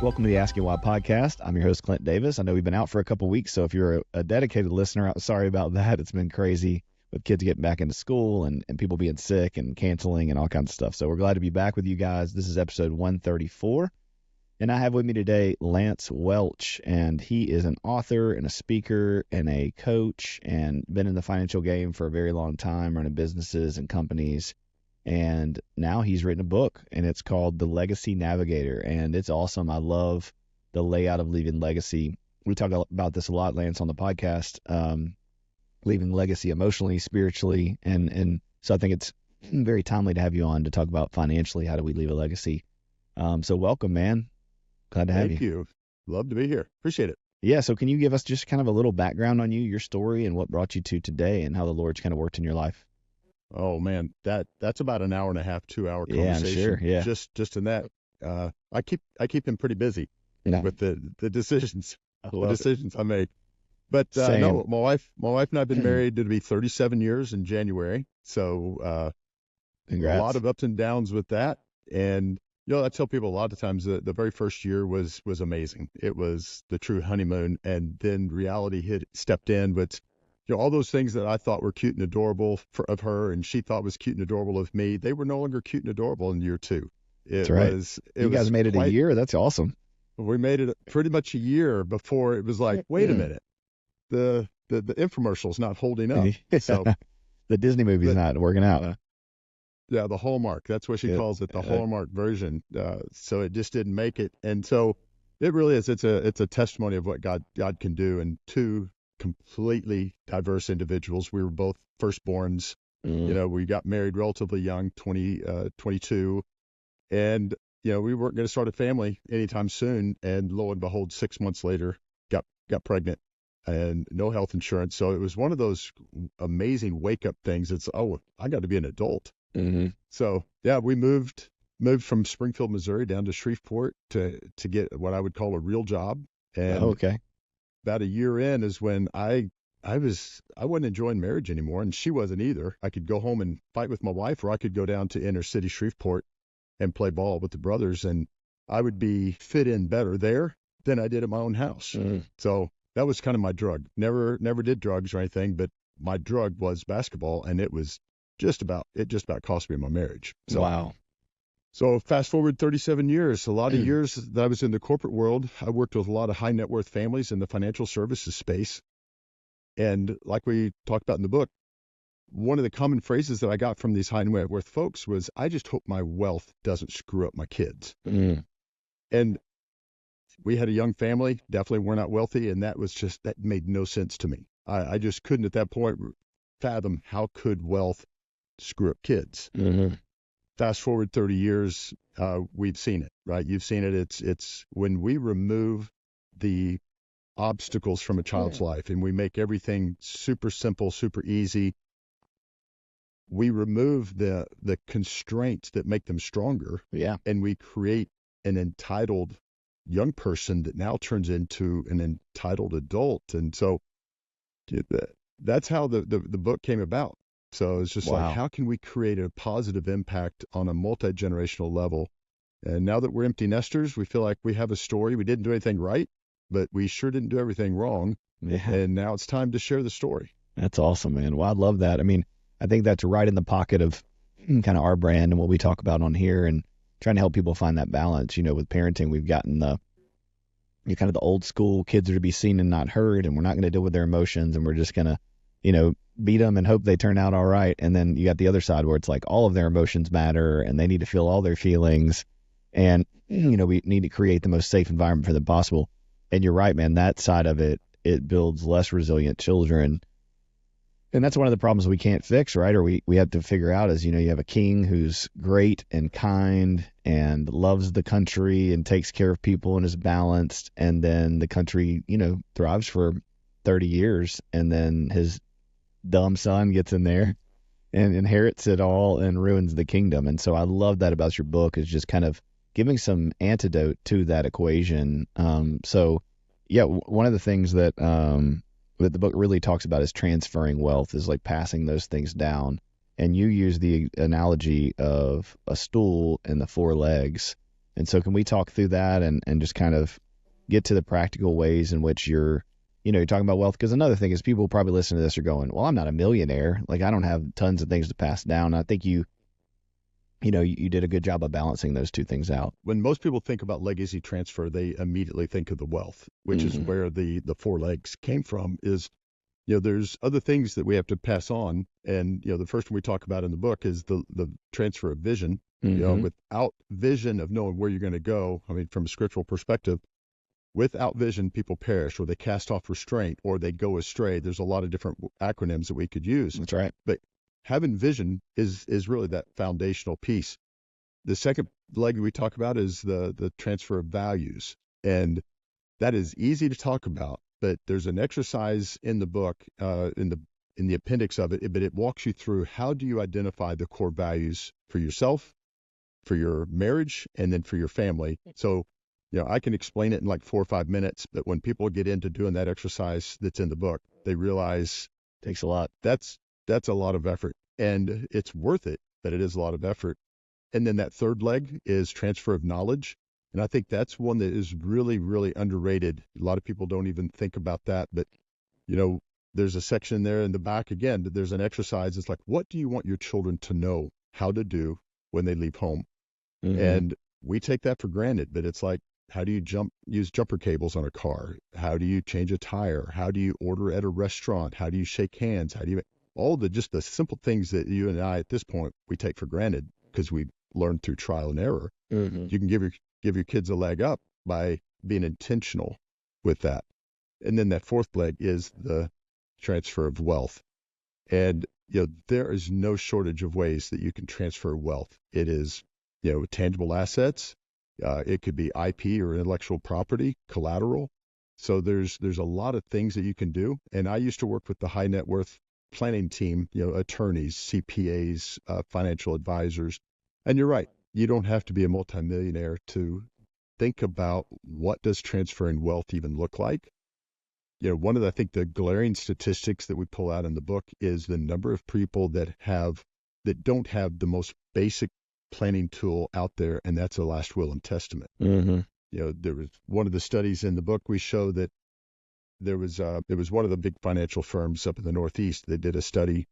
Welcome to the Asking Why podcast. I'm your host, Clint Davis. I know we've been out for a couple weeks, so if you're a dedicated listener, I'm sorry about that. It's been crazy with kids getting back into school and people being sick and canceling and all kinds of stuff. So we're glad to be back with you guys. This is episode 134. And I have with me today Lance Welch, and he is an author and a speaker and a coach and been in the financial game for a very long time, running businesses and companies. And now he's written a book, and it's called The Legacy Navigator, and it's awesome. I love the layout of leaving legacy. We talk about this a lot, Lance, on the podcast, leaving legacy emotionally, spiritually, and so I think it's very timely to have you on to talk about financially, how do we leave a legacy. So welcome, man. Glad to have you. Thank you. Love to be here. Appreciate it. Yeah, so can you give us just kind of a little background on you, your story, and what brought you to today, and how the Lord's kind of worked in your life? Oh man, that's about an hour and a half, 2 hour conversation. Yeah, sure. Yeah. Just in that, I keep him pretty busy with the decisions, I make. But no, my wife and I've been married to be 37 years in January. So Congrats. A lot of ups and downs with that. And I tell people a lot of times that the very first year was amazing. It was the true honeymoon, and then reality stepped in. But all those things that I thought were cute and adorable of her, and she thought was cute and adorable of me, they were no longer cute and adorable in year two. That's right. You guys made it a year. That's awesome. We made it pretty much a year before it was like, wait a minute, the infomercial's not holding up. So the Disney movie's not working out. Yeah, the Hallmark. That's what she calls it, the Hallmark version. So it just didn't make it, and so it really is. It's a testimony of what God can do, and two completely diverse individuals. We were both firstborns. We got married relatively young, 22, and we weren't going to start a family anytime soon. And lo and behold, 6 months later, got pregnant, and no health insurance. So it was one of those amazing wake up things. It's I got to be an adult. Mm-hmm. So yeah, we moved from Springfield, Missouri, down to Shreveport to get what I would call a real job. And okay. About a year in is when I wasn't enjoying marriage anymore, and she wasn't either. I could go home and fight with my wife, or I could go down to inner city Shreveport and play ball with the brothers, and I would be fit in better there than I did at my own house. Mm. So that was kind of my drug. Never did drugs or anything, but my drug was basketball, and it just about cost me my marriage. So, wow. So fast forward 37 years, a lot of years that I was in the corporate world. I worked with a lot of high net worth families in the financial services space. And like we talked about in the book, one of the common phrases that I got from these high net worth folks was, I just hope my wealth doesn't screw up my kids. Mm. And we had a young family, definitely were not wealthy. And that made no sense to me. I just couldn't at that point fathom how could wealth screw up kids. Mm-hmm. Fast forward 30 years, we've seen it, right? You've seen it. It's when we remove the obstacles from a child's life and we make everything super simple, super easy. We remove the constraints that make them stronger. Yeah. And we create an entitled young person that now turns into an entitled adult. And so that's how the book came about. So it's just like, how can we create a positive impact on a multi-generational level? And now that we're empty nesters, we feel like we have a story. We didn't do anything right, but we sure didn't do everything wrong. Yeah. And now it's time to share the story. That's awesome, man. Well, I love that. I mean, I think that's right in the pocket of kind of our brand and what we talk about on here, and trying to help people find that balance. With parenting, we've gotten the kind of the old school, kids are to be seen and not heard, and we're not going to deal with their emotions, and we're just going to, beat them and hope they turn out all right. And then you got the other side where it's like all of their emotions matter and they need to feel all their feelings. And, we need to create the most safe environment for them possible. And you're right, man, that side of it builds less resilient children. And that's one of the problems we can't fix, right? Or we have to figure out is, you have a king who's great and kind and loves the country and takes care of people and is balanced. And then the country, thrives for 30 years. And then his dumb son gets in there and inherits it all and ruins the kingdom. And so I love that about your book, is just kind of giving some antidote to that equation. So yeah, one of the things that that the book really talks about is transferring wealth, is like passing those things down. And you use the analogy of a stool and the four legs. And so can we talk through that and just kind of get to the practical ways in which you're talking about wealth? Because another thing is people probably listening to this are going, well, I'm not a millionaire. Like I don't have tons of things to pass down. I think you did a good job of balancing those two things out. When most people think about legacy transfer, they immediately think of the wealth, which is where the four legs came from. Is there's other things that we have to pass on, and the first one we talk about in the book is the transfer of vision. Without vision of knowing where you're going to go, I mean, from a scriptural perspective, without vision, people perish, or they cast off restraint, or they go astray. There's a lot of different acronyms that we could use. That's right. But having vision is really that foundational piece. The second leg we talk about is the transfer of values. And that is easy to talk about, but there's an exercise in the book, in the appendix of it, but it walks you through how do you identify the core values for yourself, for your marriage, and then for your family. So, I can explain it in like 4 or 5 minutes, but when people get into doing that exercise that's in the book, they realize it takes a lot. That's a lot of effort, and it's worth it, but it is a lot of effort. And then that third leg is transfer of knowledge. And I think that's one that is really, really underrated. A lot of people don't even think about that, but there's a section there in the back again, that there's an exercise. It's like, what do you want your children to know how to do when they leave home? And we take that for granted, but it's like, how do you use jumper cables on a car? How do you change a tire? How do you order at a restaurant? How do you shake hands? How do you just the simple things that you and I at this point we take for granted because we learned through trial and error. You can give your kids a leg up by being intentional with that. And then that fourth leg is the transfer of wealth. And there is no shortage of ways that you can transfer wealth. It is tangible assets. It could be IP or intellectual property, collateral. So there's a lot of things that you can do. And I used to work with the high net worth planning team, attorneys, CPAs, financial advisors. And you're right. You don't have to be a multimillionaire to think about what does transferring wealth even look like. One of the, I think the glaring statistics that we pull out in the book is the number of people that don't have the most basic planning tool out there, and that's a last will and testament. There was one of the studies in the book we show that it was one of the big financial firms up in the Northeast that did a study.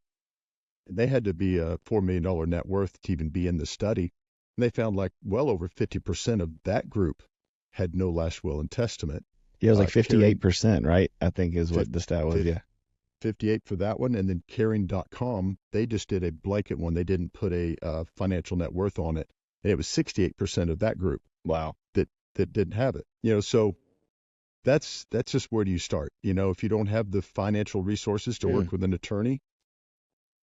They had to be a $4 million net worth to even be in the study. And they found like well over 50% of that group had no last will and testament. Yeah, it was like 58%, right? I think is what the stat was, yeah. 58 for that one. And then caring.com, they just did a blanket one. They didn't put a financial net worth on it. And it was 68% of that group. Wow. That didn't have it. So that's just where do you start? If you don't have the financial resources to work with an attorney,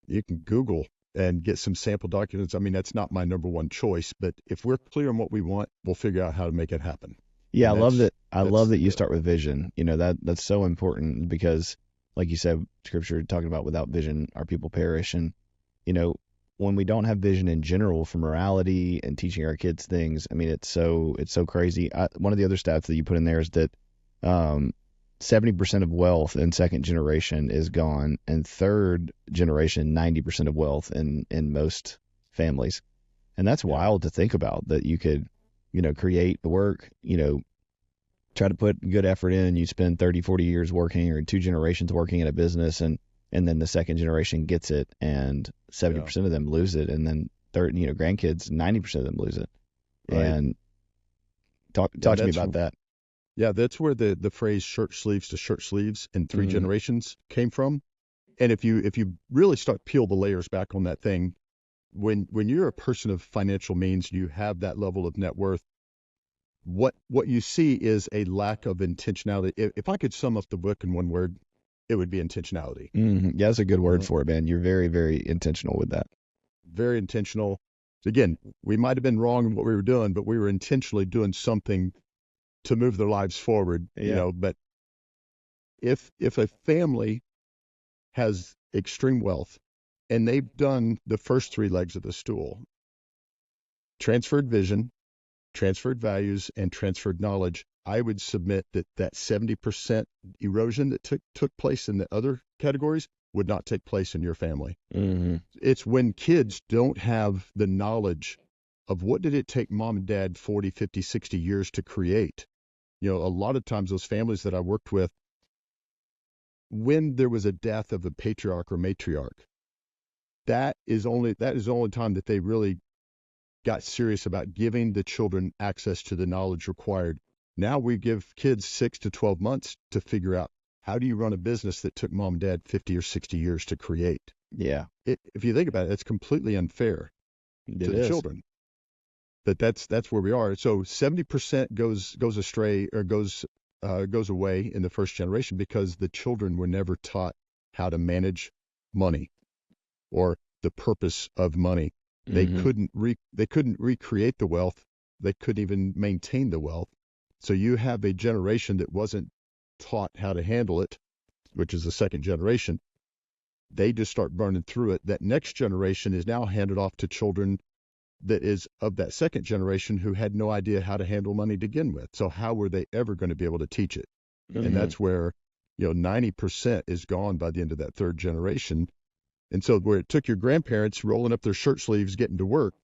you can Google and get some sample documents. I mean, that's not my number one choice, but if we're clear on what we want, we'll figure out how to make it happen. Yeah, I love that. I love that you start with vision. That's so important because, like you said, Scripture talking about without vision, our people perish. And when we don't have vision in general for morality and teaching our kids things, I mean, it's so crazy. One of the other stats that you put in there is that 70% of wealth in second generation is gone, and third generation, 90% of wealth in most families. And that's wild to think about, that you could, create the work, try to put good effort in. You spend 30, 40 years working, or 2 generations working in a business, and then the second generation gets it, and 70% of them lose it. And then third, grandkids, 90% of them lose it. Right. And talk to me about that. Yeah, that's where the phrase shirt sleeves to shirt sleeves in 3 generations came from. And if you really start peel the layers back on that thing, when you're a person of financial means, you have that level of net worth, what you see is a lack of intentionality. If I could sum up the book in one word, it would be intentionality. Yeah, that's a good word for it, man. You're very, very intentional with that. Very intentional. Again, we might have been wrong in what we were doing, but we were intentionally doing something to move their lives forward, but if a family has extreme wealth and they've done the first 3 legs of the stool, transferred vision, transferred values, and transferred knowledge, I would submit that 70% erosion that took place in the other categories would not take place in your family. It's when kids don't have the knowledge of what did it take mom and dad 40, 50, 60 years to create. A lot of times those families that I worked with, when there was a death of a patriarch or matriarch, that is the only time that they really got serious about giving the children access to the knowledge required. Now we give kids 6 to 12 months to figure out, how do you run a business that took mom and dad 50 or 60 years to create? Yeah. If you think about it, it's completely unfair to the children. But that's where we are. So 70% goes astray, or goes away in the first generation, because the children were never taught how to manage money or the purpose of money. They couldn't recreate the wealth. They couldn't even maintain the wealth. So you have a generation that wasn't taught how to handle it, which is the second generation. They just start burning through it. That next generation is now handed off to children that is of that second generation who had no idea how to handle money to begin with. So how were they ever going to be able to teach it? And that's where 90% is gone by the end of that third generation. And so where it took your grandparents rolling up their shirt sleeves, getting to work,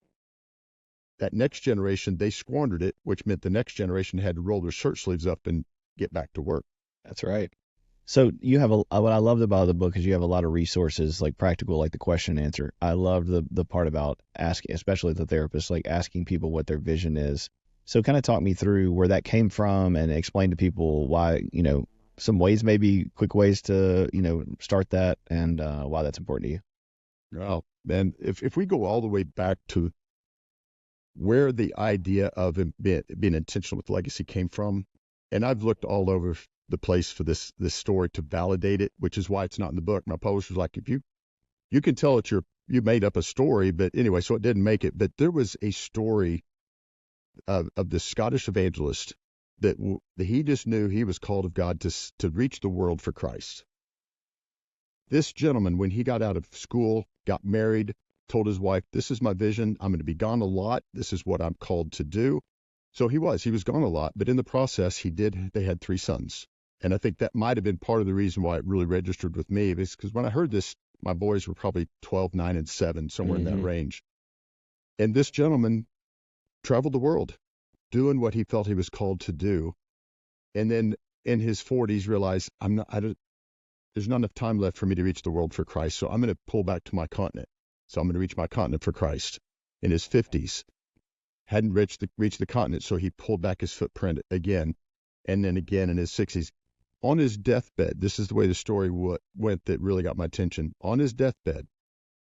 that next generation, they squandered it, which meant the next generation had to roll their shirt sleeves up and get back to work. That's right. So you have what I loved about the book is you have a lot of resources, like practical, like the question and answer. I loved the part about asking, especially the therapist, like asking people what their vision is. So kind of talk me through where that came from and explain to people why, some ways, maybe quick ways to, start that, and why that's important to you. Well, and if we go all the way back to where the idea of being intentional with legacy came from, and I've looked all over the place for this story to validate it, which is why it's not in the book. My publisher's like, if you can tell it you made up a story, but anyway, so it didn't make it. But there was a story of the Scottish evangelist that he just knew he was called of God to reach the world for Christ. This gentleman, when he got out of school, got married, told his wife, this is my vision. I'm going to be gone a lot. This is what I'm called to do. So he was gone a lot, but in the process, they had 3 sons. And I think that might have been part of the reason why it really registered with me, is because when I heard this, my boys were probably 12, 9, and 7, somewhere in that range. And this gentleman traveled the world doing what he felt he was called to do. And then in his 40s realized, there's not enough time left for me to reach the world for Christ. So I'm going to pull back to my continent. So I'm going to reach my continent for Christ. In his 50s, hadn't reached the continent. So he pulled back his footprint again. And then again in his 60s. On his deathbed, this is the way the story went that really got my attention. On his deathbed,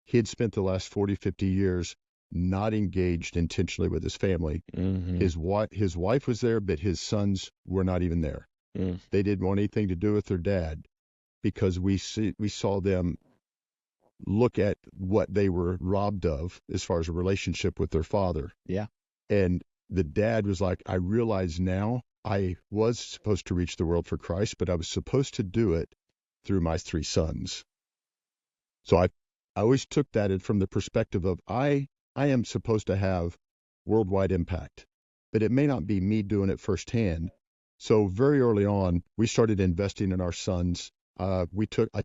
he had spent the last 40, 50 years not engaged intentionally with his family. His wife was there, but his sons were not even there. They didn't want anything to do with their dad, because we saw them look at what they were robbed of as far as a relationship with their father. Yeah. And the dad was like, I realize now I was supposed to reach the world for Christ, but I was supposed to do it through my 3 sons. So I always took that from the perspective of I am supposed to have worldwide impact, but it may not be me doing it firsthand. So very early on, we started investing in our sons. I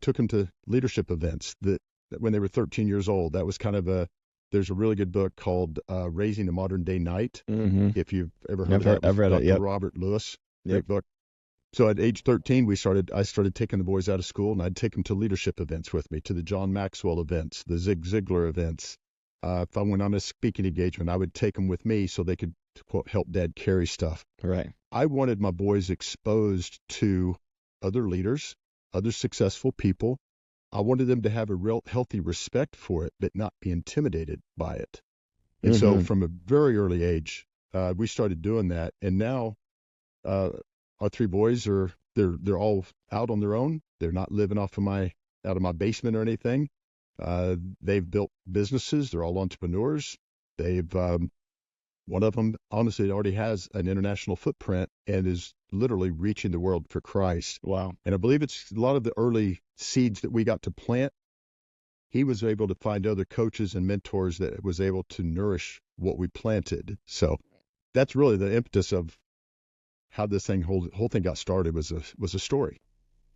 took them to leadership events that when they were 13 years old. That was kind of there's a really good book called Raising a Modern Day Knight. If you've ever heard of that. I've read Dr. it. Yep. Robert Lewis. Great book. So at age 13, I started taking the boys out of school, and I'd take them to leadership events with me, to the John Maxwell events, the Zig Ziglar events. If I went on a speaking engagement, I would take them with me so they could, quote, help dad carry stuff. Right. I wanted my boys exposed to other leaders, other successful people. I wanted them to have a real healthy respect for it, but not be intimidated by it. And so from a very early age, we started doing that. And now our 3 boys they're all out on their own. They're not living out of my basement or anything. They've built businesses. They're all entrepreneurs. One of them, honestly, already has an international footprint and is literally reaching the world for Christ. Wow. And I believe it's a lot of the early seeds that we got to plant. He was able to find other coaches and mentors that was able to nourish what we planted. So that's really the impetus of how this whole thing got started, was a story.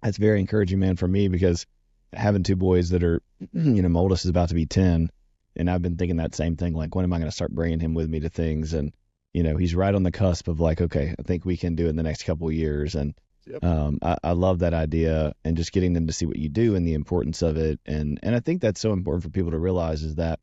That's very encouraging, man, for me, because having 2 boys that are, my oldest is about to be 10. And I've been thinking that same thing, like, when am I going to start bringing him with me to things? And, he's right on the cusp of like, okay, I think we can do it in the next couple of years. And Yep. I love that idea, and just getting them to see what you do and the importance of it. And I think that's so important for people to realize, is that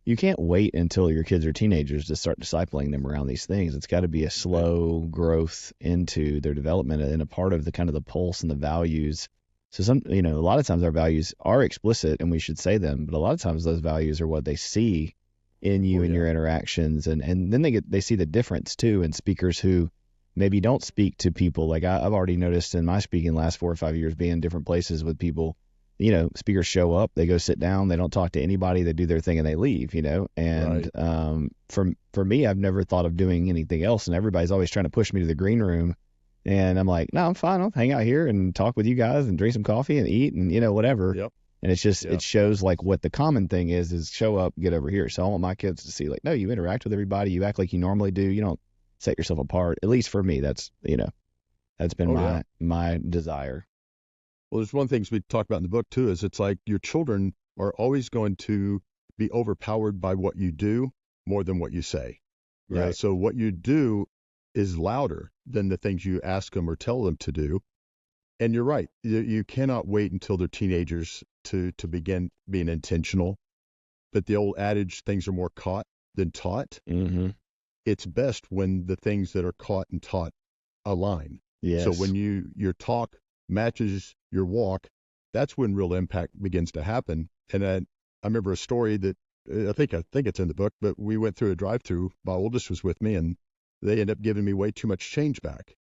you can't wait until your kids are teenagers to start discipling them around these things. It's got to be a Right. slow growth into their development, and a part of the kind of the pulse and the values. So a lot of times our values are explicit and we should say them, but a lot of times those values are what they see in you Oh and yeah. your interactions. And then they see the difference too in speakers who maybe don't speak to people. Like I've already noticed in my speaking last 4 or 5 years, being in different places with people, speakers show up, they go sit down, they don't talk to anybody, they do their thing and they leave, And Right. for me, I've never thought of doing anything else, and everybody's always trying to push me to the green room, and I'm like, no, I'm fine. I'll hang out here and talk with you guys and drink some coffee and eat and whatever. Yep. And it's just Yeah. it shows like what the common thing is show up, get over here. So I want my kids to see, like, no, you interact with everybody, you act like you normally do, you don't set yourself apart. At least for me, that's been Oh yeah. my desire. Well, there's one thing we talk about in the book too, is it's like your children are always going to be overpowered by what you do more than what you say. Yeah. Right. So what you do is louder than the things you ask them or tell them to do. And you're right. You cannot wait until they're teenagers to begin being intentional. But the old adage, things are more caught than taught. Mm-hmm. It's best when the things that are caught and taught align. So Yes. when your talk matches your walk, that's when real impact begins to happen. And I remember a story that I think it's in the book, but we went through a drive-through. My oldest was with me, and they ended up giving me way too much change back.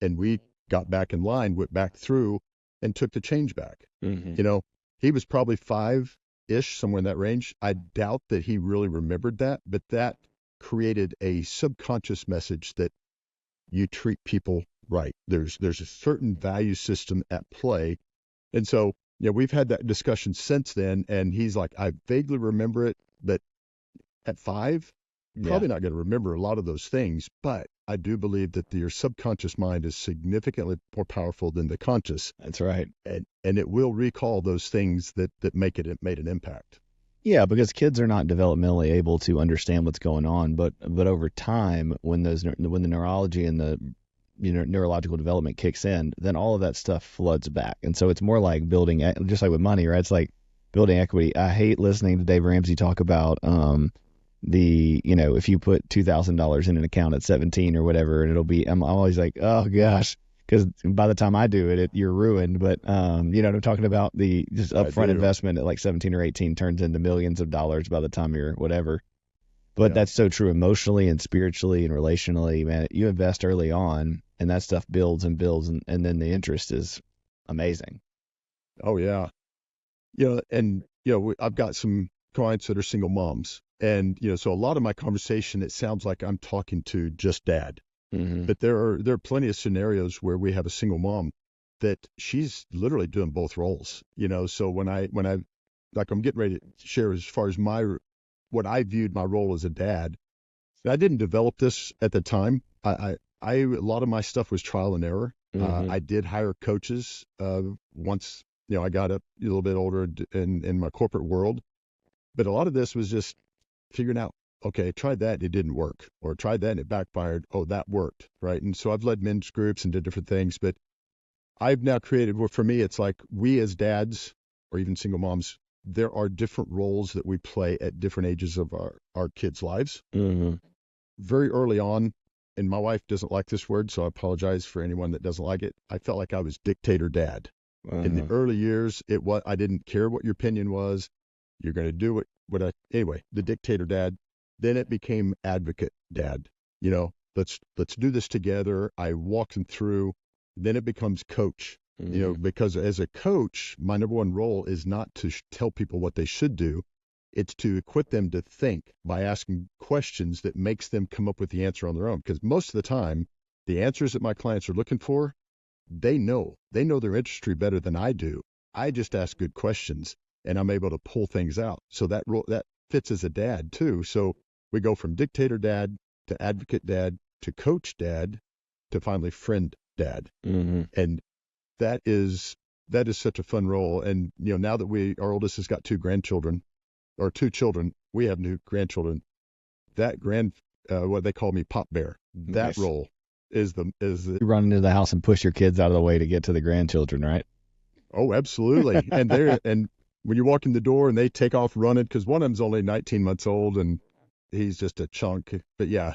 And we got back in line, went back through, and took the change back. Mm-hmm. You know, he was probably five-ish, somewhere in that range. I doubt that he really remembered that, but that created a subconscious message that you treat people right. There's a certain value system at play. And so, we've had that discussion since then, and he's like, I vaguely remember it, but at five, Yeah, probably not going to remember a lot of those things. But I do believe that your subconscious mind is significantly more powerful than the conscious, that's right. and it will recall those things that made an impact. Yeah, because kids are not developmentally able to understand what's going on, but over time, when the neurology and the neurological development kicks in, then all of that stuff floods back. And so it's more like building, just like with money, right? It's like building equity. I hate listening to Dave Ramsey talk about if you put $2,000 in an account at 17 or whatever, and I'm always like, oh gosh, because by the time I do it, you're ruined. But I'm talking about, the just I upfront do. investment at like 17 or 18 turns into millions of dollars by the time you're whatever. But Yeah. that's so true emotionally and spiritually and relationally, man. You invest early on, and that stuff builds and builds, and then the interest is amazing. Oh yeah. And I've got some clients that are single moms, and so a lot of my conversation, it sounds like I'm talking to just dad. Hmm. But there are plenty of scenarios where we have a single mom that she's literally doing both roles. So when I like, I'm getting ready to share as far as my what I viewed my role as a dad. And I didn't develop this at the time. A lot of my stuff was trial and error. Hmm. I did hire coaches once I got up a little bit older in my corporate world. But a lot of this was just figuring out, okay, tried that, it didn't work, or tried that and it backfired. Oh, that worked, right? And so I've led men's groups and did different things, but I've now created, well, for me, it's like we as dads or even single moms, there are different roles that we play at different ages of our kids' lives. Hmm. Very early on, and my wife doesn't like this word, so I apologize for anyone that doesn't like it. I felt like I was dictator dad. In the Uh-huh. early years, I didn't care what your opinion was. You're going to do anyway, the dictator dad. Then it became advocate dad. Let's do this together. I walk them through. Then it becomes coach. Hmm. Because as a coach, my number one role is not to tell people what they should do. It's to equip them to think by asking questions that makes them come up with the answer on their own. Because most of the time, the answers that my clients are looking for, they know their industry better than I do. I just ask good questions, and I'm able to pull things out. So that role, that fits as a dad too. So we go from dictator dad to advocate dad to coach dad to finally friend dad. Hmm. And that is such a fun role. And now that our oldest has got two grandchildren, or two children. We have new grandchildren. That what they call me Pop Bear. That Nice. role is the You run into the house and push your kids out of the way to get to the grandchildren, right? oh, absolutely. And when you walk in the door and they take off running, because one of them's only 19 months old and he's just a chunk. But yeah,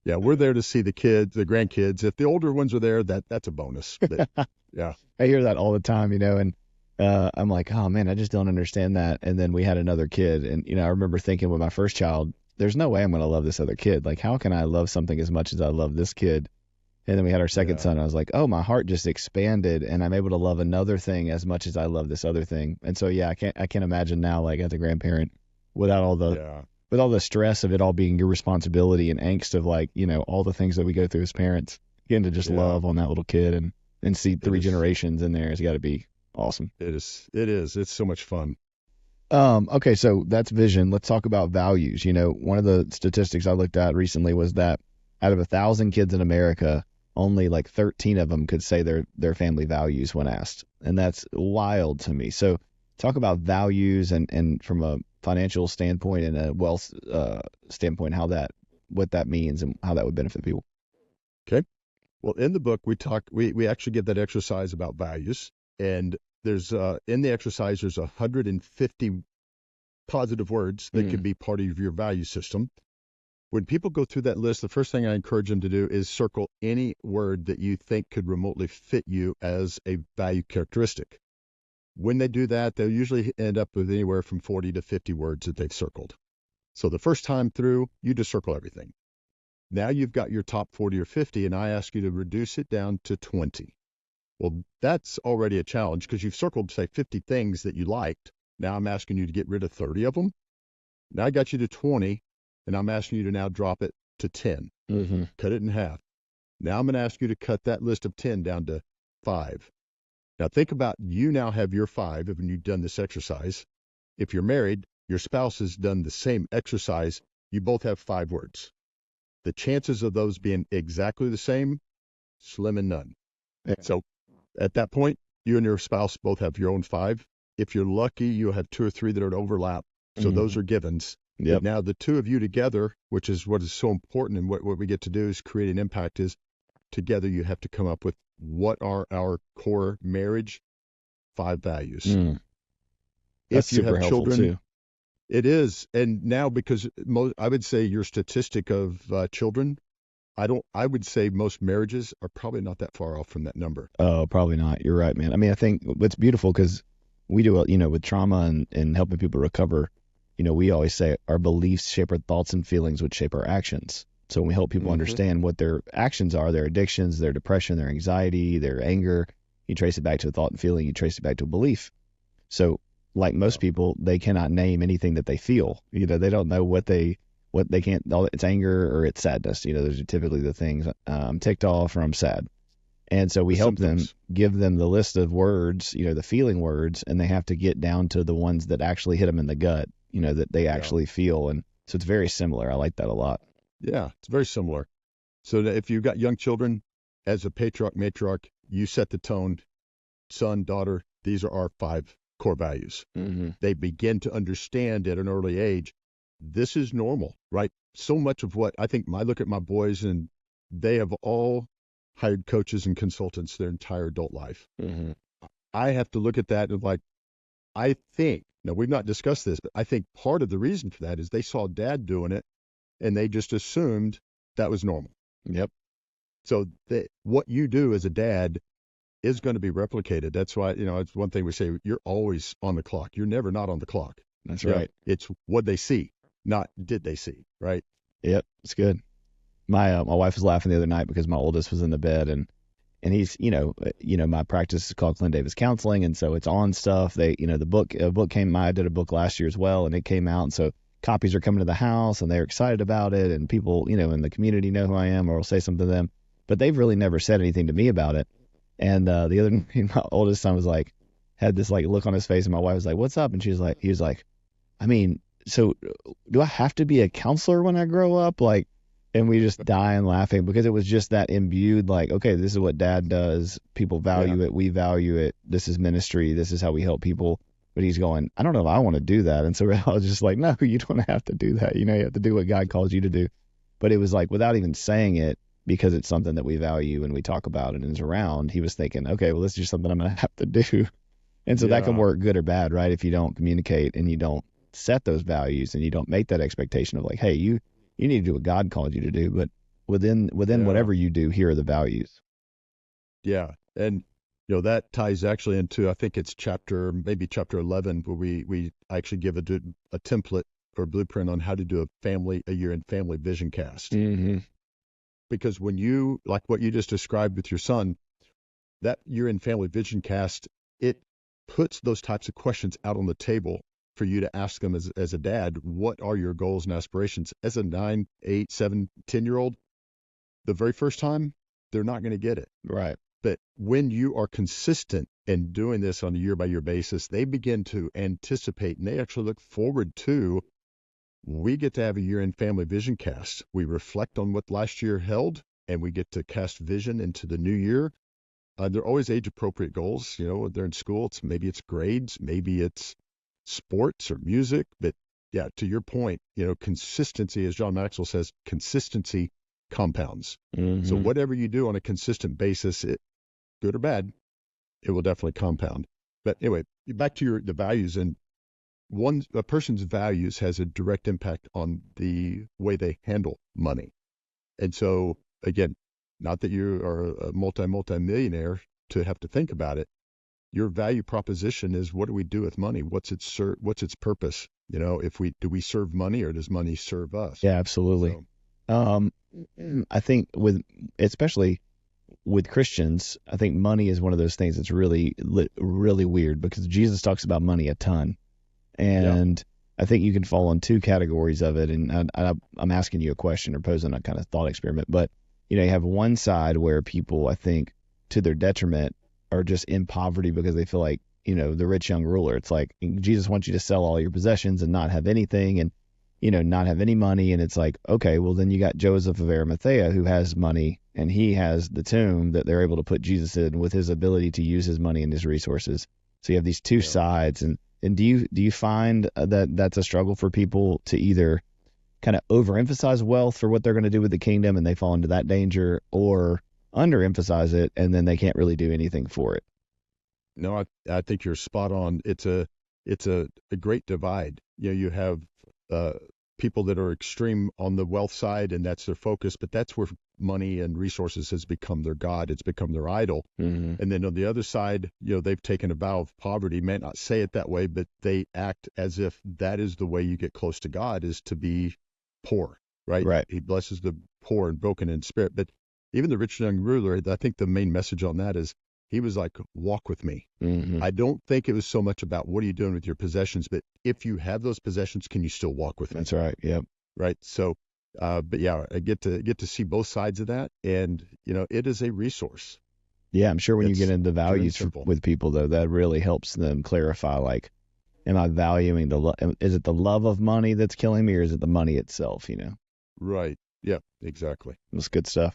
we're there to see the kids, the grandkids. If the older ones are there, that's a bonus. But yeah, I hear that all the time, and I'm like, oh man, I just don't understand that. And then we had another kid, and I remember thinking with my first child, there's no way I'm going to love this other kid. Like, how can I love something as much as I love this kid? And then we had our second yeah, son. I was like, oh, my heart just expanded, and I'm able to love another thing as much as I love this other thing. And so, yeah, I can't imagine now, like as a grandparent, without all the yeah. with all the stress of it all being your responsibility and angst of like, all the things that we go through as parents, getting to just Yeah, love on that little kid and see it three is. generations in there has got to be awesome. It is. It is. It's so much fun. Okay, so that's vision. Let's talk about values. One of the statistics I looked at recently was that out of 1,000 kids in America, only like 13 of them could say their family values when asked, and that's wild to me. So, talk about values and from a financial standpoint and a wealth standpoint, what that means and how that would benefit people. Okay. Well, in the book, we actually give that exercise about values. And there's, in the exercise, there's 150 positive words that could Mm, be part of your value system. When people go through that list, the first thing I encourage them to do is circle any word that you think could remotely fit you as a value characteristic. When they do that, they'll usually end up with anywhere from 40 to 50 words that they've circled. So the first time through, you just circle everything. Now you've got your top 40 or 50, and I ask you to reduce it down to 20. Well, that's already a challenge because you've circled, say, 50 things that you liked. Now I'm asking you to get rid of 30 of them. Now I got you to 20, and I'm asking you to now drop it to 10. hmm Cut it in half. Now I'm going to ask you to cut that list of 10 down to 5. Now think about, you now have your 5 when you've done this exercise. If you're married, your spouse has done the same exercise. You both have 5 words. The chances of those being exactly the same, slim and none. Yeah. So at that point, you and your spouse both have your own 5. If you're lucky, you'll have 2 or 3 that are overlap. So those hmm are givens. But Yep. now the two of you together, which is what is so important and what we get to do is create an impact, is together you have to come up with what are our core marriage 5 values. Mm. That's If you super have helpful children, too. it is. And now, because I would say your statistic of children, I would say most marriages are probably not that far off from that number. Oh, probably not. You're right, man. I mean, I think what's beautiful because we do, with trauma and helping people recover, we always say our beliefs shape our thoughts and feelings, which shape our actions. So when we help people Hmm. understand what their actions are, their addictions, their depression, their anxiety, their anger, you trace it back to a thought and feeling, you trace it back to a belief. So like Yeah. most people, they cannot name anything that they feel. They don't know what they can't, it's anger or it's sadness. Those are typically the things. I'm ticked off or I'm sad. And so we The help them, symptoms. give them the list of words, the feeling words, and they have to get down to the ones that actually hit them in the gut, that they Yeah. actually feel. And so it's very similar. I like that a lot. Yeah. It's very similar. So that if you've got young children, as a patriarch, matriarch, you set the tone, son, daughter, these are our 5 core values. Hmm They begin to understand at an early age, this is normal, right? So much of what I think, I look at my boys and they have all hired coaches and consultants their entire adult life. hmm I have to look at that and like, I think, now we've not discussed this, but I think part of the reason for that is they saw dad doing it and they just assumed that was normal. Yep. So what you do as a dad is going to be replicated. That's why, it's one thing we say, you're always on the clock. You're never not on the clock. That's Yeah. right. It's what they see, not did they see, right? Yep. It's good. My wife was laughing the other night because my oldest was in the bed and he's my practice is called Clint Davis Counseling, and so it's on stuff. They the book came. I did a book last year as well, and it came out, and so copies are coming to the house, and they're excited about it, and people in the community know who I am or will say something to them, but they've really never said anything to me about it. And the other my oldest son was like had this like look on his face, and my wife was like, "What's up?" And he was like, I mean, so do I have to be a counselor when I grow up? Like, and we just dying laughing because it was just that imbued, like, okay, this is what dad does. People Yeah. value it. We value it. This is ministry. This is how we help people. But he's going, I don't know if I want to do that. And so I was just like, no, you don't have to do that. You know, you have to do what God calls you to do. But it was like, without even saying it, because it's something that we value and we talk about and is around, he was thinking, okay, well, this is just something I'm going to have to do. And so that can Yeah. work good or bad, right? If you don't communicate and you don't set those values and you don't make that expectation of like, hey, you need to do what God called you to do, but within Yeah. whatever you do, here are the values. Yeah. And that ties actually into, I think it's maybe chapter 11, where we actually give a template or blueprint on how to do a year in family vision cast. Mm-hmm. Because when like what you just described with your son, that year in family vision cast, it puts those types of questions out on the table for you to ask them as a dad. What are your goals and aspirations? As a 9, 8, 7, 10-year-old, the very first time, they're not going to get it. Right. But when you are consistent in doing this on a year by year basis, they begin to anticipate and they actually look forward to, we get to have a year in family vision cast. We reflect on what last year held and we get to cast vision into the new year. They're always age appropriate goals. They're in school. Maybe it's grades, maybe it's sports or music. But yeah, to your point, consistency, as John Maxwell says, consistency compounds. So Mm-hmm. whatever you do on a consistent basis, good or bad, it will definitely compound. But anyway, back to the values, and a person's values has a direct impact on the way they handle money. And so again, not that you are a multi-millionaire to have to think about it. Your value proposition is, what do we do with money? What's its purpose? Do we serve money or does money serve us? Yeah, absolutely. So Um, I think especially with Christians, I think money is one of those things that's really weird because Jesus talks about money a ton. yeah, And I think you can fall in two categories of it. And I'm asking you a question or posing a kind of thought experiment. But, you have one side where people, I think, to their detriment, are just in poverty because they feel like, the rich young ruler. It's like Jesus wants you to sell all your possessions and not have anything and, not have any money. And it's like, okay, well, then you got Joseph of Arimathea who has money and he has the tomb that they're able to put Jesus in with his ability to use his money and his resources. So you have these two yeah. sides. And do you find that that's a struggle for people to either kind of overemphasize wealth for what they're going to do with the kingdom and they fall into that danger, or underemphasize it and then they can't really do anything for it? No, I think you're spot on. It's a great divide. You have uh, people that are extreme on the wealth side, and that's their focus. But that's where money and resources has become their god. It's become their idol. Mm-hmm. And then on the other side, they've taken a vow of poverty. May not say it that way, but they act as if that is the way you get close to God, is to be poor, right? Right. He blesses the poor and broken in spirit. But even the rich young ruler, I think the main message on that is, he was like, walk with me. Mm-hmm. I don't think it was so much about what are you doing with your possessions, but if you have those possessions, can you still walk with me? That's right. Yep. Right. So, but yeah, I get to see both sides of that, and it is a resource. Yeah, I'm sure when you get It's into pure and values simple. with people though, that really helps them clarify, like, am I valuing is it the love of money that's killing me or is it the money itself? Right. Yeah, exactly. That's good stuff.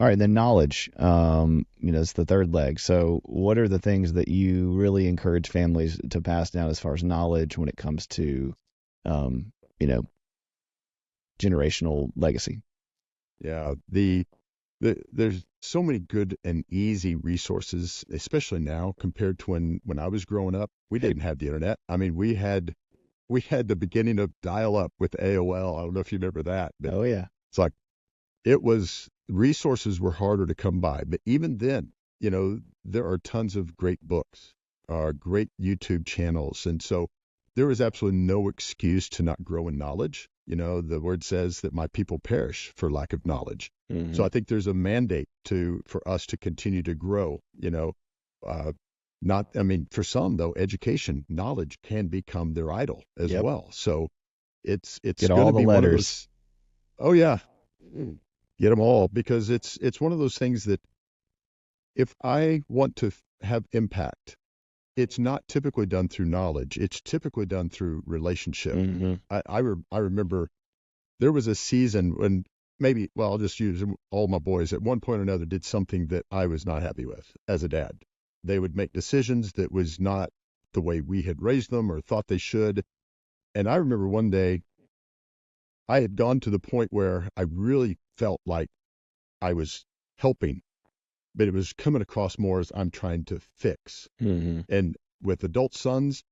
All right, then knowledge. It's the third leg. So, what are the things that you really encourage families to pass down as far as knowledge when it comes to, um, you know, generational legacy? Yeah. There's so many good and easy resources, especially now compared to when I was growing up. We Hey, didn't have the internet. I mean, we had the beginning of dial up with AOL. I don't know if you remember that, but oh yeah, it's like, resources were harder to come by. But even then, there are tons of great books, great YouTube channels. And so there is absolutely no excuse to not grow in knowledge. The word says that my people perish for lack of knowledge. hmm So I think there's a mandate for us to continue to grow, uh, not, I mean, for some though, education, knowledge can become their idol as yep. well. So it's Get going all to the be one of letters. those. Oh yeah, get them all, because it's one of those things that if I want to have impact, it's not typically done through knowledge. It's typically done through relationship. hmm I remember there was a season when maybe, well, I'll just use all my boys at one point or another did something that I was not happy with as a dad. They would make decisions that was not the way we had raised them or thought they should. And I remember one day I had gone to the point where I really felt like I was helping, but it was coming across more as I'm trying to fix. Mm-hmm. And with adult sons,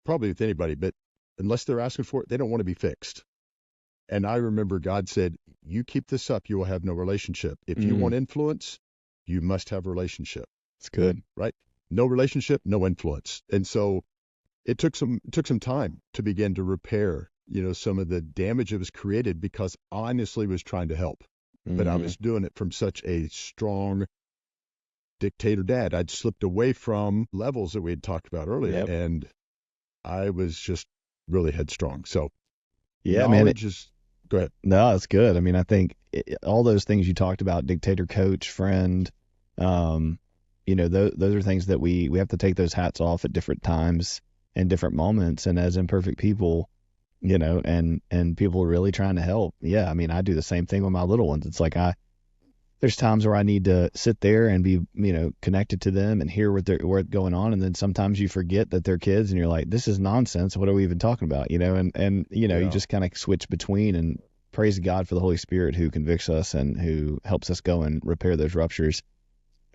probably with anybody, but unless they're asking for it, they don't want to be fixed. And I remember God said, you keep this up, you will have no relationship. If you want influence, you must have relationship. It's good. Right? No relationship, no influence. And so it took some time to begin to repair, some of the damage that was created because I honestly was trying to help. But I was doing it from such a strong dictator dad. I'd slipped away from levels that we had talked about earlier, and I was just really headstrong. So yeah, knowledge is, go ahead. No, it's good. I mean, I think all those things you talked about, dictator, coach, friend, those are things that we have to take those hats off at different times and different moments. And as imperfect people, and people are really trying to help. Yeah. I mean, I do the same thing with my little ones. It's like there's times where I need to sit there and be, connected to them and hear what's going on. And then sometimes you forget that they're kids and you're like, this is nonsense. What are we even talking about? You just kind of switch between, and praise God for the Holy Spirit who convicts us and who helps us go and repair those ruptures.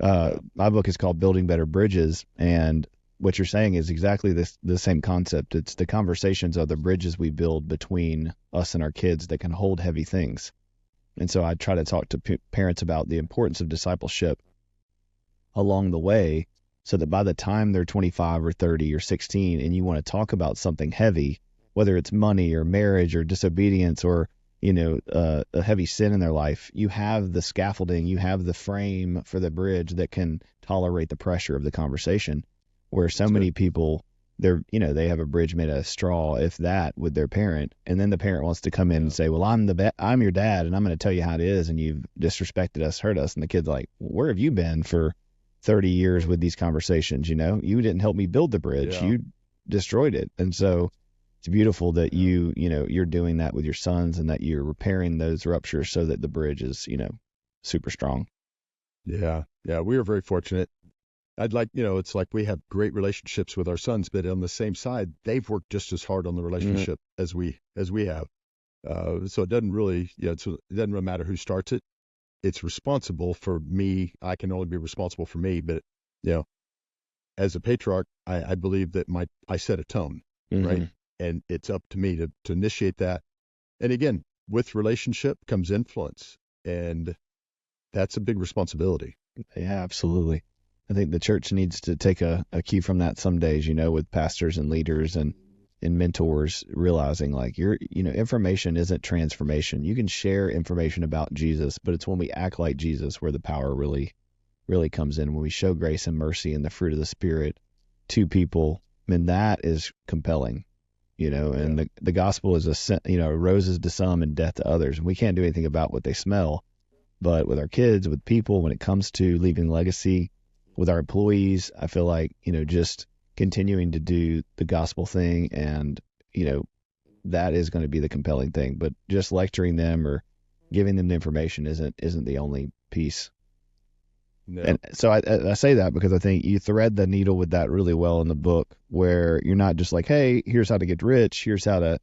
My book is called Building Better Bridges. And what you're saying is exactly the same concept. It's the conversations are the bridges we build between us and our kids that can hold heavy things. And so I try to talk to parents about the importance of discipleship along the way so that by the time they're 25 or 30 or 16 and you want to talk about something heavy, whether it's money or marriage or disobedience or, a heavy sin in their life, you have the scaffolding, you have the frame for the bridge that can tolerate the pressure of the conversation, where so many people, they have a bridge made out of straw, if that, with their parent, and then the parent wants to come in and say, well, I'm your dad and I'm going to tell you how it is, and you've disrespected us, hurt us. And the kid's like, where have you been for 30 years with these conversations? You didn't help me build the bridge. You destroyed it. And so it's beautiful that you're doing that with your sons and that you're repairing those ruptures so that the bridge is, super strong. Yeah. We are very fortunate. It's like we have great relationships with our sons, but on the same side, they've worked just as hard on the relationship as we have. So it doesn't really, it doesn't really matter who starts it. It's responsible for me. I can only be responsible for me, but as a patriarch, I believe that I set a tone, right? And it's up to me to initiate that. And again, with relationship comes influence, and that's a big responsibility. Yeah, absolutely. I think the church needs to take a cue from that some days, with pastors and leaders and mentors, realizing like information isn't transformation. You can share information about Jesus, but it's when we act like Jesus where the power really, really comes in. When we show grace and mercy and the fruit of the Spirit to people, and that is compelling, and the gospel is roses to some and death to others. And we can't do anything about what they smell, but with our kids, with people, when it comes to leaving legacy, with our employees, I feel like, just continuing to do the gospel thing and, that is going to be the compelling thing. But just lecturing them or giving them the information isn't the only piece. No. And so I say that because I think you thread the needle with that really well in the book, where you're not just like, hey, here's how to get rich, here's how to,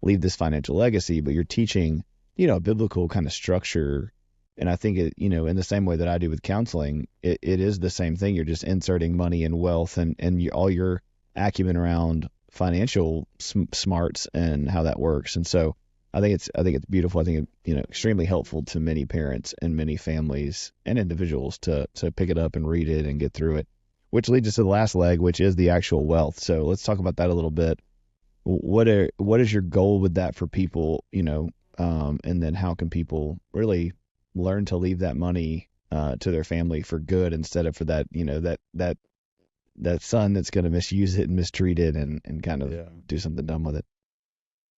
leave this financial legacy, but you're teaching, a biblical kind of structure. And I think in the same way that I do with counseling, it is the same thing. You're just inserting money and wealth and all your acumen around financial smarts and how that works. And so I think it's beautiful. I think extremely helpful to many parents and many families and individuals to pick it up and read it and get through it, which leads us to the last leg, which is the actual wealth. So let's talk about that a little bit. What is your goal with that for people? And then how can people really learn to leave that money to their family for good instead of for that, that son that's going to misuse it and mistreat it and kind of do something dumb with it.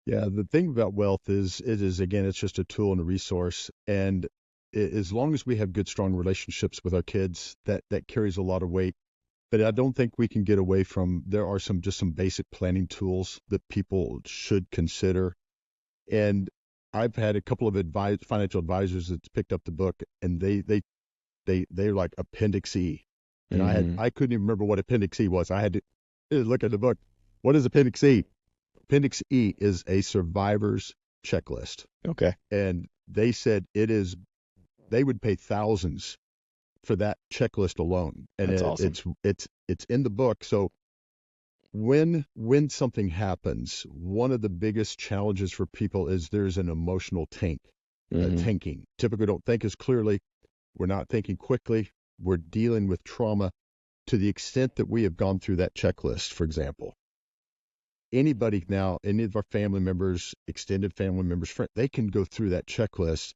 Yeah, the thing about wealth is again, it's just a tool and a resource. And as long as we have good, strong relationships with our kids, that carries a lot of weight. But I don't think we can get away from, there are some basic planning tools that people should consider. And I've had a couple of financial advisors that's picked up the book, and they're like Appendix E. And I couldn't even remember what Appendix E was. I had to Look at the book. What is Appendix E? Appendix E is a survivor's checklist. Okay. And they said they would pay thousands for that checklist alone. And That's awesome. it's in the book. So when something happens, one of the biggest challenges for people is there's an emotional tanking. Typically don't think as clearly. We're not thinking quickly. We're dealing with trauma to the extent that we have gone through that checklist, for example. Anybody now, any of our family members, extended family members, friends, they can go through that checklist.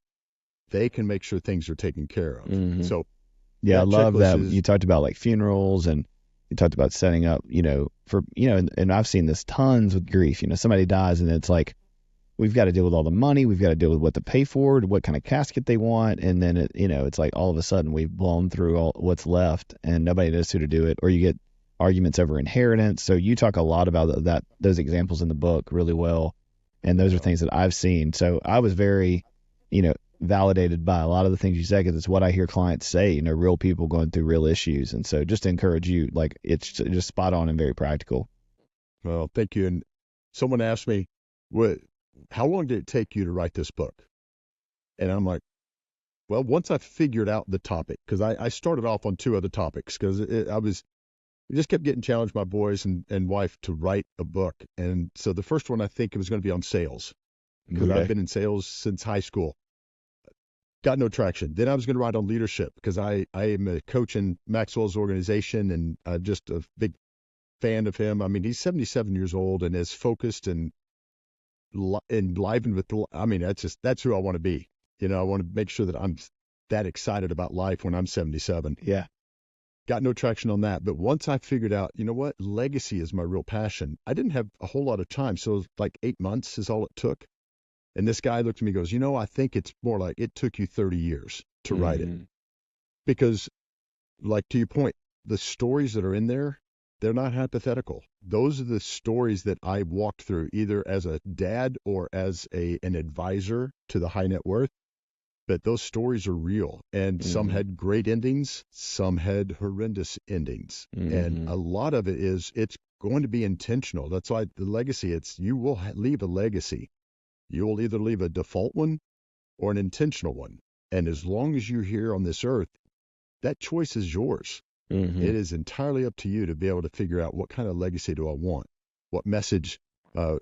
They can make sure things are taken care of. So yeah, I love that. is, You talked about like funerals, and you talked about setting up, for, and I've seen this tons with grief. Somebody dies and it's like, we've got to deal with all the money. We've got to deal with what to pay for, what kind of casket they want. And then, it's like all of a sudden we've blown through all what's left and nobody knows who to do it. Or you get arguments over inheritance. So you talk a lot about those examples in the book really well. And those are things that I've seen. So I was very, validated by a lot of the things you said, because it's what I hear clients say, real people going through real issues. And so just to encourage you, like, it's just spot on and very practical. Well, thank you. And someone asked me, how long did it take you to write this book? And I'm like, well, once I figured out the topic, because I started off on 2 other topics, because I just kept getting challenged by boys and wife to write a book. And so the first one, I think it was going to be on sales, because I've been in sales since high school. Got no traction. Then I was going to write on leadership, because I am a coach in Maxwell's organization, and I'm just a big fan of him. I mean, he's 77 years old and is focused and enlivened with that's who I want to be. I want to make sure that I'm that excited about life when I'm 77. Yeah. Got no traction on that. But once I figured out, what, legacy is my real passion. I didn't have a whole lot of time. So like 8 months is all it took. And this guy looked at me and goes, I think it's more like it took you 30 years to write it. Because, like, to your point, the stories that are in there, they're not hypothetical. Those are the stories that I walked through, either as a dad or as an advisor to the high net worth. But those stories are real. And some had great endings, some had horrendous endings. And a lot of it's going to be intentional. That's why the legacy, you will leave a legacy. You will either leave a default one or an intentional one. And as long as you're here on this earth, that choice is yours. It is entirely up to you to be able to figure out, what kind of legacy do I want? What message?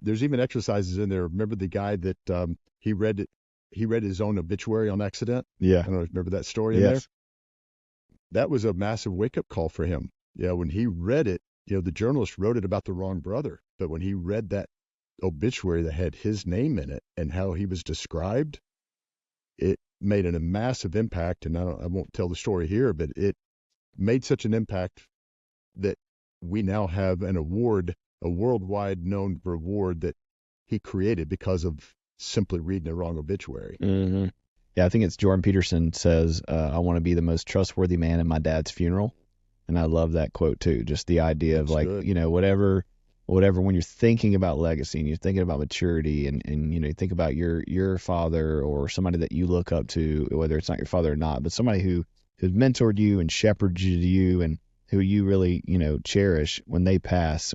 There's even exercises in there. Remember the guy that he read his own obituary on accident? Yeah. I don't know if you remember that story in there? That was a massive wake-up call for him. Yeah, when he read it, the journalist wrote it about the wrong brother. But when he read that obituary that had his name in it and how he was described, it made a massive impact. And I won't tell the story here, but it made such an impact that we now have an award, a worldwide known reward that he created because of simply reading a wrong obituary. Yeah, I think it's Jordan Peterson says, I want to be the most trustworthy man in my dad's funeral. And I love that quote too. Just the idea That's of like, good. whatever, when you're thinking about legacy and you're thinking about maturity and you think about your father or somebody that you look up to, whether it's not your father or not, but somebody who's mentored you and shepherded you and who you really, cherish, when they pass,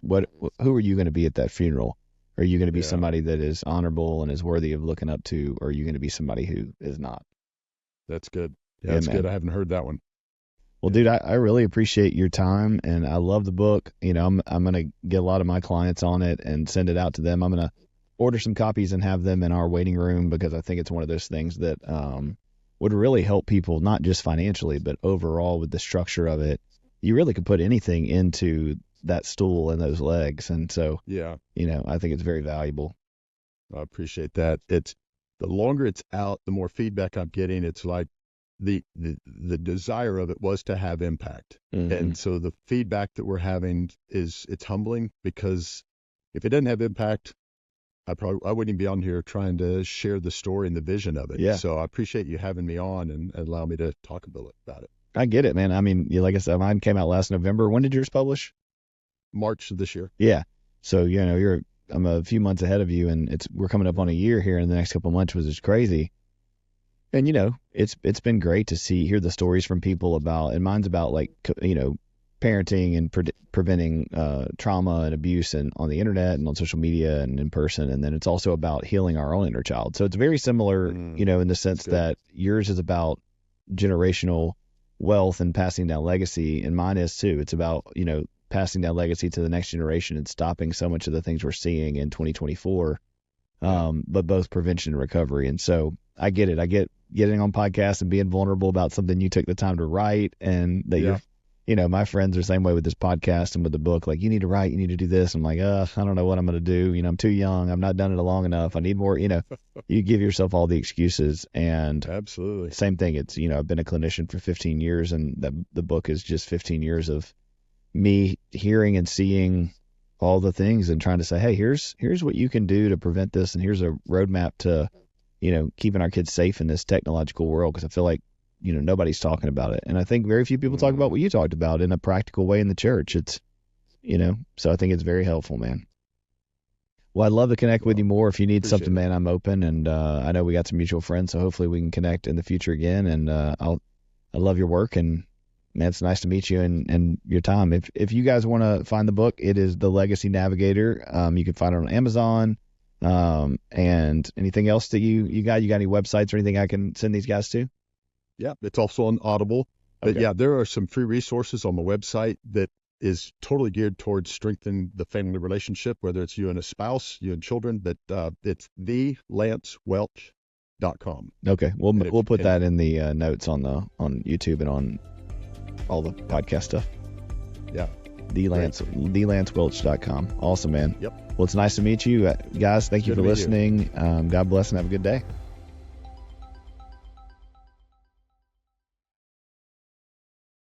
who are you going to be at that funeral? Are you going to be somebody that is honorable and is worthy of looking up to, or are you going to be somebody who is not? That's good. Yeah, that's good. I haven't heard that one. Well, dude, I really appreciate your time, and I love the book. I'm going to get a lot of my clients on it and send it out to them. I'm going to order some copies and have them in our waiting room, because I think it's one of those things that would really help people, not just financially, but overall with the structure of it. You really could put anything into that stool and those legs. And so, I think it's very valuable. I appreciate that. It's the longer it's out, the more feedback I'm getting. It's like the desire of it was to have impact. And so the feedback that we're having it's humbling, because if it doesn't have impact, I wouldn't even be on here trying to share the story and the vision of it. Yeah. So I appreciate you having me on and allow me to talk about it. I get it, man. I mean, like I said, mine came out last November. When did yours publish? March of this year. Yeah. So, I'm a few months ahead of you, and we're coming up on a year here in the next couple of months, which is crazy. And, it's been great to hear the stories from people about, and mine's about like, parenting and preventing trauma and abuse and on the internet and on social media and in person. And then it's also about healing our own inner child. So it's very similar, in the sense that yours is about generational wealth and passing down legacy, and mine is too. It's about, passing down legacy to the next generation and stopping so much of the things we're seeing in 2024, but both prevention and recovery. And so I get it. I get getting on podcasts and being vulnerable about something you took the time to write, and that you're, my friends are the same way with this podcast and with the book. Like, you need to write, you need to do this. I'm like, I don't know what I'm going to do. I'm too young. I've not done it long enough. I need more, you give yourself all the excuses. And absolutely same thing. It's, I've been a clinician for 15 years, and the book is just 15 years of me hearing and seeing all the things and trying to say, hey, here's what you can do to prevent this. And here's a roadmap to, keeping our kids safe in this technological world. Cause I feel like, nobody's talking about it. And I think very few people talk about what you talked about in a practical way in the church. It's, so I think it's very helpful, man. Well, I'd love to connect with you more. If you need something, man, I'm open. And I know we got some mutual friends, so hopefully we can connect in the future again. And I love your work, and man, it's nice to meet you and your time. If you guys want to find the book, it is The Legacy Navigator. You can find it on Amazon. And anything else that you got? You got any websites or anything I can send these guys to? Yeah, it's also on Audible. But Okay. there are some free resources on the website that is totally geared towards strengthening the family relationship, whether it's you and a spouse, you and children. But it's thelancewelch.com. Okay, we'll put that in the notes on YouTube and on all the podcast stuff. Yeah. thelancewelch.com. Awesome, man. Yep. Well, it's nice to meet you guys. Thank you Good for to meet you. listening. God bless and have a good day.